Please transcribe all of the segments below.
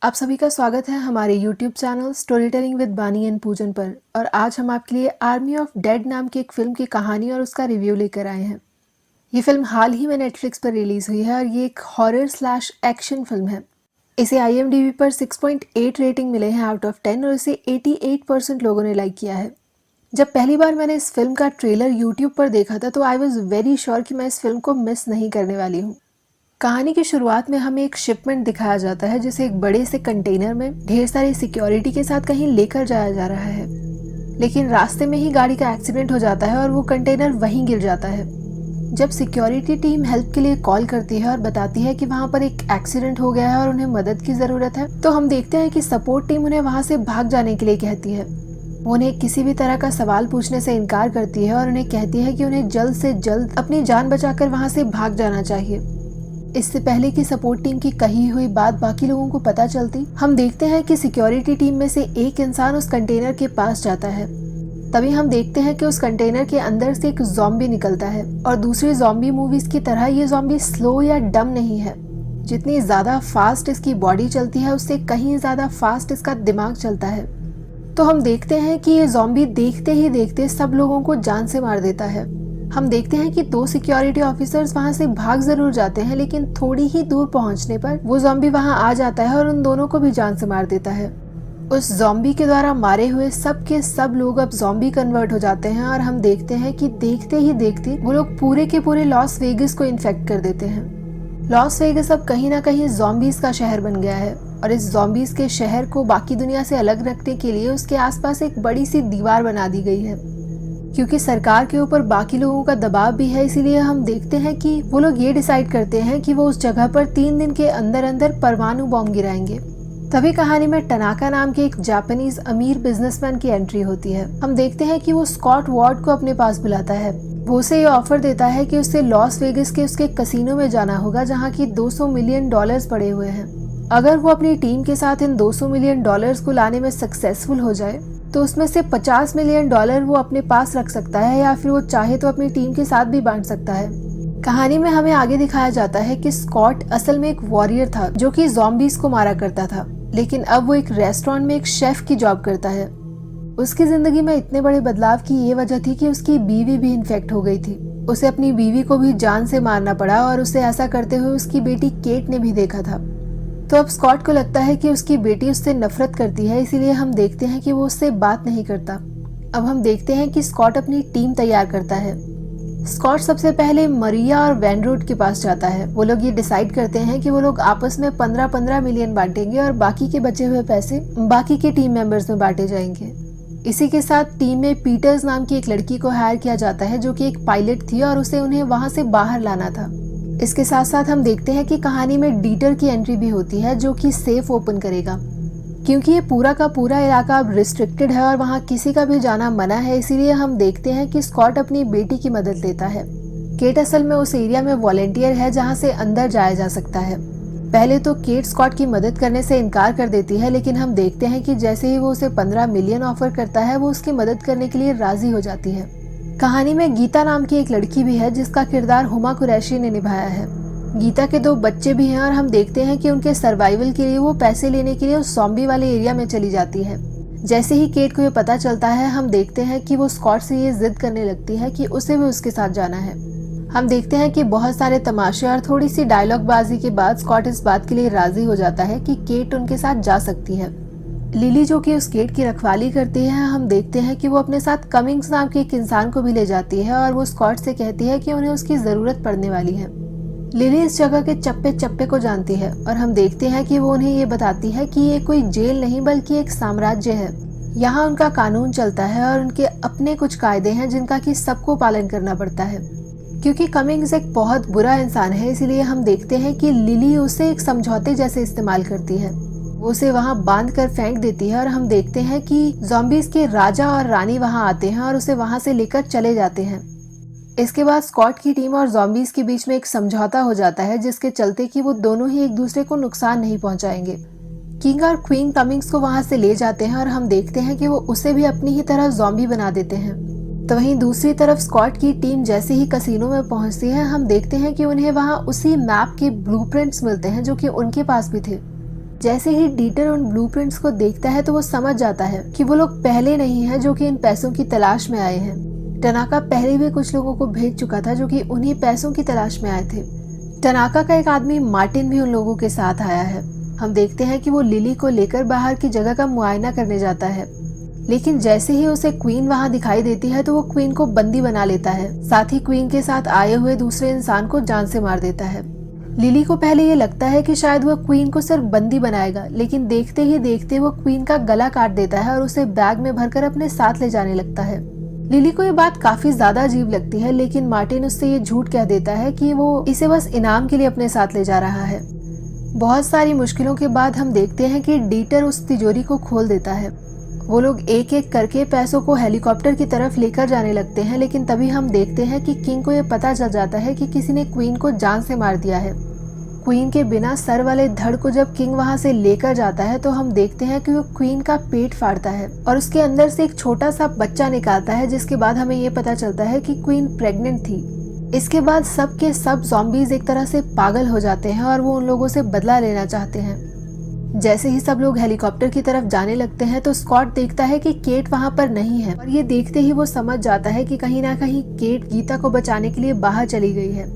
आप सभी का स्वागत है हमारे YouTube channel story telling with बानी एंड पूजन पर। और आज हम आपके लिए आर्मी ऑफ डेड नाम की एक फिल्म की कहानी और उसका रिव्यू लेकर आए हैं। ये फिल्म हाल ही में नेटफ्लिक्स पर रिलीज हुई है और ये एक हॉरर स्लैश एक्शन फिल्म है। इसे IMDb पर 6.8 रेटिंग मिले हैं आउट ऑफ 10 और इसे 88% लोगों ने लाइक किया है। जब पहली बार मैंने इस फिल्म का ट्रेलर YouTube पर देखा था तो आई वॉज वेरी श्योर कि मैं इस फिल्म को मिस नहीं करने वाली हूँ। कहानी की शुरुआत में हमें एक शिपमेंट दिखाया जाता है जिसे एक बड़े से कंटेनर में ढेर सारी सिक्योरिटी के साथ कहीं लेकर जाया जा रहा है, लेकिन रास्ते में ही गाड़ी का एक्सीडेंट हो जाता है और वो कंटेनर वहीं गिर जाता है। जब सिक्योरिटी टीम हेल्प के लिए कॉल करती है और बताती है कि वहाँ पर एक एक्सीडेंट हो गया है और उन्हें मदद की ज़रूरत है, तो हम देखते हैं कि सपोर्ट टीम उन्हें वहाँ से भाग जाने के लिए कहती है। वो उन्हें किसी भी तरह का सवाल पूछने से इनकार करती है और उन्हें कहती है कि उन्हें जल्द से जल्द अपनी जान बचाकर वहाँ से भाग जाना चाहिए। इससे पहले कि सपोर्ट टीम की कही हुई बात बाकी लोगों को पता चलती, हम देखते हैं कि सिक्योरिटी टीम में से एक इंसान उस कंटेनर के पास जाता है। तभी हम देखते हैं कि उस कंटेनर के अंदर से एक ज़ॉम्बी निकलता है और दूसरी ज़ॉम्बी मूवीज की तरह ये ज़ॉम्बी स्लो या डम नहीं है। जितनी ज्यादा फास्ट इसकी बॉडी चलती है उससे कहीं ज्यादा फास्ट इसका दिमाग चलता है। तो हम देखते हैं कि ये ज़ॉम्बी देखते ही देखते सब लोगों को जान से मार देता है। हम देखते हैं कि 2 सिक्योरिटी ऑफिसर्स वहां से भाग जरूर जाते हैं, लेकिन थोड़ी ही दूर पहुंचने पर वो ज़ॉम्बी वहां आ जाता है और उन दोनों को भी जान से मार देता है। उस ज़ॉम्बी के द्वारा मारे हुए सब के सब लोग अब ज़ॉम्बी कन्वर्ट हो जाते हैं और हम देखते हैं कि देखते ही देखते वो लोग पूरे के पूरे लॉस वेगस को इन्फेक्ट कर देते हैं। लॉस वेगस अब कहीं ना कहीं ज़ॉम्बीज का शहर बन गया है और इस ज़ॉम्बीज के शहर को बाकी दुनिया से अलग रखने के लिए उसके आसपास एक बड़ी सी दीवार बना दी गई है। क्योंकि सरकार के ऊपर बाकी लोगों का दबाव भी है, इसीलिए हम देखते हैं कि वो लोग ये डिसाइड करते हैं कि वो उस जगह पर 3 दिन के अंदर अंदर परमाणु बॉम्ब गिराएंगे। तभी कहानी में टनाका नाम के एक जापानीज अमीर बिजनेसमैन की एंट्री होती है। हम देखते हैं कि वो स्कॉट वार्ड को अपने पास बुलाता है। वो उसे ये ऑफर देता है कि उसे लॉस वेगस के उसके कसिनो में जाना होगा जहाँ की $200 मिलियन पड़े हुए हैं। अगर वो अपनी टीम के साथ इन $200 मिलियन को लाने में सक्सेसफुल हो जाए तो उसमें से $50 मिलियन वो अपने पास रख सकता है या फिर वो चाहे तो अपनी टीम के साथ भी बांट सकता है। कहानी में हमें आगे दिखाया जाता है कि स्कॉट असल में एक वॉरियर था जो कि ज़ॉम्बीज को मारा करता था, लेकिन अब वो एक रेस्टोरेंट में एक शेफ की जॉब करता है। उसकी जिंदगी में इतने बड़े बदलाव की ये वजह थी कि उसकी बीवी भी इन्फेक्ट हो गई थी। उसे अपनी बीवी को भी जान से मारना पड़ा और उसे ऐसा करते हुए उसकी बेटी केट ने भी देखा था। तो अब स्कॉट को लगता है कि उसकी बेटी उससे नफरत करती है, इसीलिए हम देखते हैं कि वो उससे बात नहीं करता। अब हम देखते हैं कि स्कॉट अपनी टीम तैयार करता है। स्कॉट सबसे पहले मरिया और वैनरूट के पास जाता है। वो लोग ये डिसाइड करते हैं कि वो लोग आपस में 15-15 मिलियन बांटेंगे और बाकी के बचे हुए पैसे बाकी के टीम मेंबर्स में बांटे जाएंगे। इसी के साथ टीम में पीटर्स नाम की एक लड़की को हायर किया जाता है जो कि एक पायलट थी और उसे उन्हें वहां से बाहर लाना था। इसके साथ साथ हम देखते हैं कि कहानी में डीटर की एंट्री भी होती है जो कि सेफ ओपन करेगा। क्योंकि ये पूरा का पूरा इलाका अब रिस्ट्रिक्टेड है और वहाँ किसी का भी जाना मना है, इसीलिए हम देखते हैं कि स्कॉट अपनी बेटी की मदद लेता है। केट असल में उस एरिया में वॉलेंटियर है जहाँ से अंदर जाया जा सकता है। पहले तो केट स्कॉट की मदद करने से इनकार कर देती है, लेकिन हम देखते हैं कि जैसे ही वो उसे 15 मिलियन ऑफर करता है वो उसकी मदद करने के लिए राजी हो जाती है। कहानी में गीता नाम की एक लड़की भी है जिसका किरदार हुमा कुरैशी ने निभाया है। गीता के 2 बच्चे भी हैं और हम देखते हैं कि उनके सर्वाइवल के लिए वो पैसे लेने के लिए उस ज़ॉम्बी वाले एरिया में चली जाती है। जैसे ही केट को ये पता चलता है हम देखते हैं कि वो स्कॉट से ये जिद करने लगती है कि उसे भी उसके साथ जाना है। हम देखते हैं कि बहुत सारे तमाशे और थोड़ी सी डायलॉग बाजी के बाद स्कॉट इस बात के लिए राजी हो जाता है कि केट उनके साथ जा सकती है। लिली जो कि उस गेट की रखवाली करती है, हम देखते हैं कि वो अपने साथ कमिंग्स नाम के एक इंसान को भी ले जाती है और वो स्कॉट से कहती है कि उन्हें उसकी जरूरत पड़ने वाली है। लिली इस जगह के चप्पे चप्पे को जानती है और हम देखते हैं कि वो उन्हें ये बताती है कि ये कोई जेल नहीं बल्कि एक साम्राज्य है। यहाँ उनका कानून चलता है और उनके अपने कुछ कायदे हैं जिनका कि सबको पालन करना पड़ता है। क्योंकि कमिंग्स एक बहुत बुरा इंसान है, इसलिए हम देखते हैं कि लिली उसे एक समझौते जैसे इस्तेमाल करती है। वो उसे वहाँ बांध कर फेंक देती है और हम देखते हैं कि ज़ॉम्बीज के राजा और रानी वहाँ आते हैं और उसे वहाँ से लेकर चले जाते हैं। इसके बाद स्कॉट की टीम और ज़ॉम्बीज के बीच में एक समझौता हो जाता है जिसके चलते कि वो दोनों ही एक दूसरे को नुकसान नहीं पहुंचाएंगे। किंग और क्वीन कमिंग्स को वहाँ से ले जाते हैं और हम देखते हैं कि वो उसे भी अपनी ही तरह ज़ॉम्बी बना देते हैं। तो वहीं दूसरी तरफ स्कॉट की टीम जैसे ही कसिनो में पहुंचती है हम देखते हैं कि उन्हें वहाँ उसी मैप के ब्लूप्रिंट्स मिलते हैं जो कि उनके पास भी थे। जैसे ही डीटर उन ब्लूप्रिंट्स को देखता है तो वो समझ जाता है कि वो लोग पहले नहीं हैं जो कि इन पैसों की तलाश में आए हैं। टनाका पहले भी कुछ लोगों को भेज चुका था जो कि उन्हीं पैसों की तलाश में आए थे। टनाका का एक आदमी मार्टिन भी उन लोगों के साथ आया है। हम देखते हैं कि वो लिली को लेकर बाहर की जगह का मुआयना करने जाता है, लेकिन जैसे ही उसे क्वीन वहां दिखाई देती है तो वो क्वीन को बंदी बना लेता है। साथ ही क्वीन के साथ आए हुए दूसरे इंसान को जान से मार देता है। लिली को पहले ये लगता है कि शायद वो क्वीन को सिर्फ बंदी बनाएगा, लेकिन देखते ही देखते वो क्वीन का गला काट देता है और उसे बैग में भरकर अपने साथ ले जाने लगता है। लिली को ये बात काफी ज्यादा अजीब लगती है, लेकिन मार्टिन उससे ये झूठ कह देता है कि वो इसे बस इनाम के लिए अपने साथ ले जा रहा है। बहुत सारी मुश्किलों के बाद हम देखते हैं कि डीटर उस तिजोरी को खोल देता है। वो लोग एक एक करके पैसों को हेलीकॉप्टर की तरफ लेकर जाने लगते हैं, लेकिन तभी हम देखते हैं कि किंग को ये पता चल जाता है कि किसी ने क्वीन को जान से मार दिया है। क्वीन के बिना सर वाले धड़ को जब किंग वहां से लेकर जाता है तो हम देखते हैं कि वो क्वीन का पेट फाड़ता है और उसके अंदर से एक छोटा सा बच्चा निकालता है, जिसके बाद हमें ये पता चलता है कि क्वीन प्रेग्नेंट थी। इसके बाद सब के सब ज़ॉम्बीज एक तरह से पागल हो जाते हैं और वो उन लोगों से बदला लेना चाहते हैं। जैसे ही सब लोग हेलीकॉप्टर की तरफ जाने लगते हैं तो स्कॉट देखता है कि केट वहां पर नहीं है और ये देखते ही वो समझ जाता है कि कहीं ना कहीं केट गीता को बचाने के लिए बाहर चली गई है।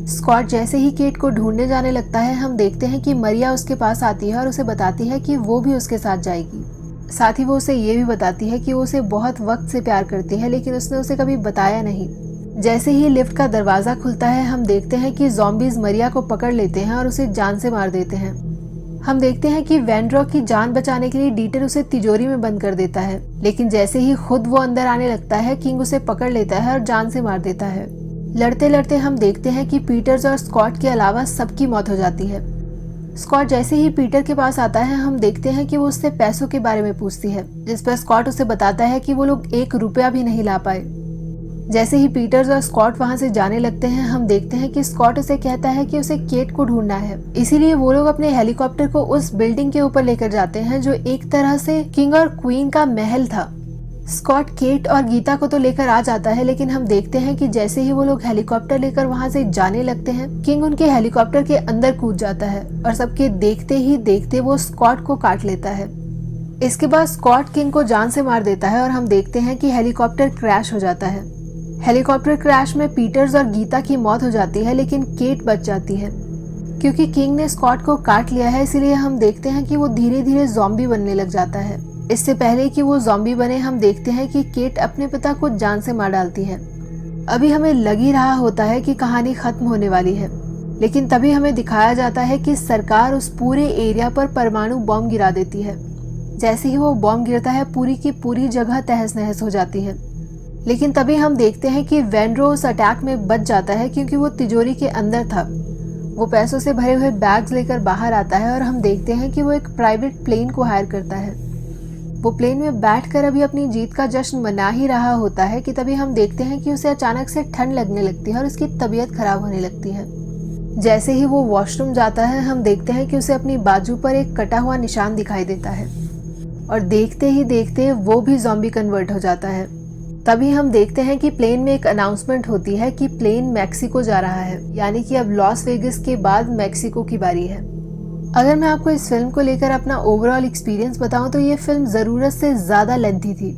स्कॉट जैसे ही केट को ढूंढने जाने लगता है, हम देखते हैं कि मरिया उसके पास आती है और उसे बताती है कि वो भी उसके साथ जाएगी। साथ ही वो उसे ये भी बताती है कि वो उसे बहुत वक्त से प्यार करती है, लेकिन उसने उसे कभी बताया नहीं। जैसे ही लिफ्ट का दरवाजा खुलता है, हम देखते हैं कि ज़ॉम्बीज मरिया को पकड़ लेते हैं और उसे जान से मार देते हैं। हम देखते हैं कि वैंड्रॉक की जान बचाने के लिए डीटर उसे तिजोरी में बंद कर देता है, लेकिन जैसे ही खुद वो अंदर आने लगता है, किंग उसे पकड़ लेता है और जान से मार देता है। लड़ते लड़ते हम देखते हैं कि पीटर्स और स्कॉट के अलावा सबकी मौत हो जाती है। स्कॉट जैसे ही पीटर के पास आता है, हम देखते हैं कि वो उससे पैसों के बारे में पूछती है, जिस पर स्कॉट उसे बताता है कि वो लोग 1 रुपया भी नहीं ला पाए। जैसे ही पीटर्स और स्कॉट वहां से जाने लगते हैं, हम देखते हैं कि स्कॉट उसे कहता है कि उसे केट को ढूंढना है, इसीलिए वो लोग अपने हेलीकॉप्टर को उस बिल्डिंग के ऊपर लेकर जाते हैं जो एक तरह से किंग और क्वीन का महल था। स्कॉट केट और गीता को तो लेकर आ जाता है, लेकिन हम देखते हैं कि जैसे ही वो लोग हेलीकॉप्टर लेकर वहां से जाने लगते हैं, किंग उनके हेलीकॉप्टर के अंदर कूद जाता है और सबके देखते ही देखते वो स्कॉट को काट लेता है। इसके बाद स्कॉट किंग को जान से मार देता है और हम देखते हैं कि हेलीकॉप्टर क्रैश हो जाता है। हेलीकॉप्टर क्रैश में पीटर्स और गीता की मौत हो जाती है, लेकिन केट बच जाती है। क्योंकि किंग ने स्कॉट को काट लिया है, इसीलिए हम देखते हैं कि वो धीरे धीरे ज़ॉम्बी बनने लग जाता है। इससे पहले कि वो ज़ॉम्बी बने, हम देखते हैं कि केट अपने पिता को जान से मार डालती है। अभी हमें लग ही रहा होता है कि कहानी खत्म होने वाली है, लेकिन तभी हमें दिखाया जाता है कि सरकार उस पूरे एरिया पर परमाणु बम गिरा देती है। जैसे ही वो बम गिरता है, पूरी की पूरी जगह तहस नहस हो जाती है। लेकिन तभी हम देखते हैं कि वैंड्रो उस अटैक में बच जाता है, क्योंकि वो तिजोरी के अंदर था। वो पैसों से भरे हुए बैग्स लेकर बाहर आता है और हम देखते हैं कि वो एक प्राइवेट प्लेन को हायर करता है। वो प्लेन में बैठकर अभी अपनी जीत का जश्न मना ही रहा होता है कि तभी हम देखते हैं कि उसे अचानक से ठंड लगने लगती है और उसकी तबीयत खराब होने लगती है। जैसे ही वो वॉशरूम जाता है, हम देखते हैं कि उसे अपनी बाजू पर एक कटा हुआ निशान दिखाई देता है और देखते ही देखते वो भी ज़ॉम्बी कन्वर्ट हो जाता है। तभी हम देखते हैं कि प्लेन में एक अनाउंसमेंट होती है कि प्लेन मैक्सिको जा रहा है, यानी कि अब लॉस वेगस के बाद मैक्सिको की बारी है। अगर मैं आपको इस फिल्म को लेकर अपना ओवरऑल एक्सपीरियंस बताऊं तो ये फिल्म ज़रूरत से ज़्यादा लेंथी थी।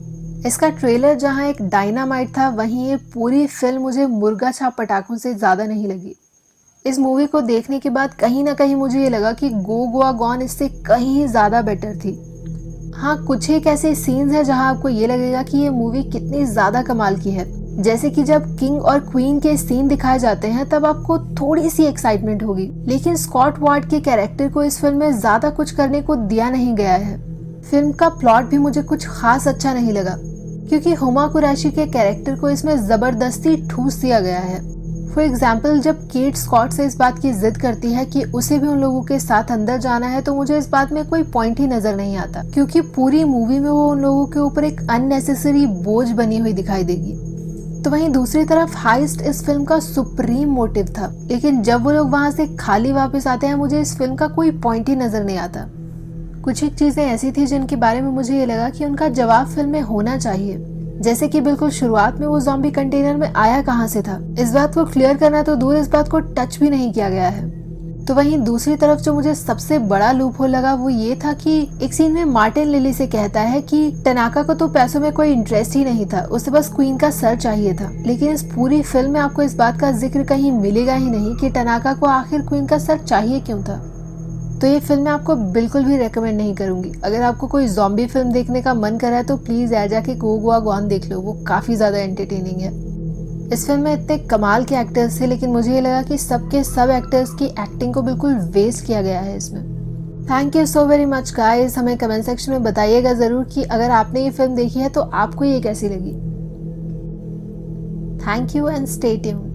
इसका ट्रेलर जहां एक डायनामाइट था, वहीं ये पूरी फिल्म मुझे मुर्गा छाप पटाखों से ज़्यादा नहीं लगी। इस मूवी को देखने के बाद कहीं ना कहीं मुझे ये लगा कि गो गोआ गॉन इससे कहीं ज़्यादा बेटर थी। हाँ, कुछ एक ऐसे सीन्स हैं जहां आपको ये लगेगा कि ये मूवी कितनी ज़्यादा कमाल की है। जैसे कि जब किंग और क्वीन के सीन दिखाए जाते हैं, तब आपको थोड़ी सी एक्साइटमेंट होगी, लेकिन स्कॉट वार्ड के कैरेक्टर को इस फिल्म में ज़्यादा कुछ करने को दिया नहीं गया है। फिल्म का प्लॉट भी मुझे कुछ खास अच्छा नहीं लगा, क्योंकि हुमा कुरैशी के कैरेक्टर को इसमें ज़बरदस्ती ठूस दिया गया है। फॉर एग्जाम्पल, जब केट स्कॉट से इस बात की जिद करती है कि उसे भी उन लोगों के साथ अंदर जाना है, तो मुझे इस बात में कोई पॉइंट ही नजर नहीं आता, क्योंकि पूरी मूवी में वो उन लोगों के ऊपर एक अननेसेसरी बोझ बनी हुई दिखाई देगी। तो वहीं दूसरी तरफ हाइस्ट इस फिल्म का सुप्रीम मोटिव था, लेकिन जब वो लोग वहां से खाली वापस आते हैं, मुझे इस फिल्म का कोई पॉइंट ही नजर नहीं आता। कुछ एक चीजें ऐसी थी जिनके बारे में मुझे ये लगा कि उनका जवाब फिल्म में होना चाहिए, जैसे कि बिल्कुल शुरुआत में वो ज़ॉम्बी कंटेनर में आया कहां से था। इस बात को क्लियर करना तो दूर, इस बात को टच भी नहीं किया गया है। तो वहीं दूसरी तरफ जो मुझे सबसे बड़ा लूप होल लगा वो ये था कि एक सीन में मार्टिन लिली से कहता है कि टनाका को तो पैसों में कोई इंटरेस्ट ही नहीं था, उसे बस क्वीन का सर चाहिए था। लेकिन इस पूरी फिल्म में आपको इस बात का जिक्र कहीं मिलेगा ही नहीं कि टनाका को आखिर क्वीन का सर चाहिए क्यों था। तो ये फिल्म मैं आपको बिल्कुल भी रेकमेंड नहीं करूंगी। अगर आपको कोई ज़ॉम्बी फिल्म देखने का मन कर रहा है तो प्लीज़ यार जाके गोगुआ गॉन देख लो, वो काफ़ी ज़्यादा एंटरटेनिंग है। इस फिल्म में इतने कमाल के एक्टर्स थे, लेकिन मुझे ये लगा कि सबके सब एक्टर्स की एक्टिंग को बिल्कुल वेस्ट किया गया है इसमें। Thank you so very much guys. हमें कमेंट सेक्शन में बताइएगा ज़रूर कि अगर आपने ये फिल्म देखी है तो आपको ये कैसी लगी। Thank you and stay tuned.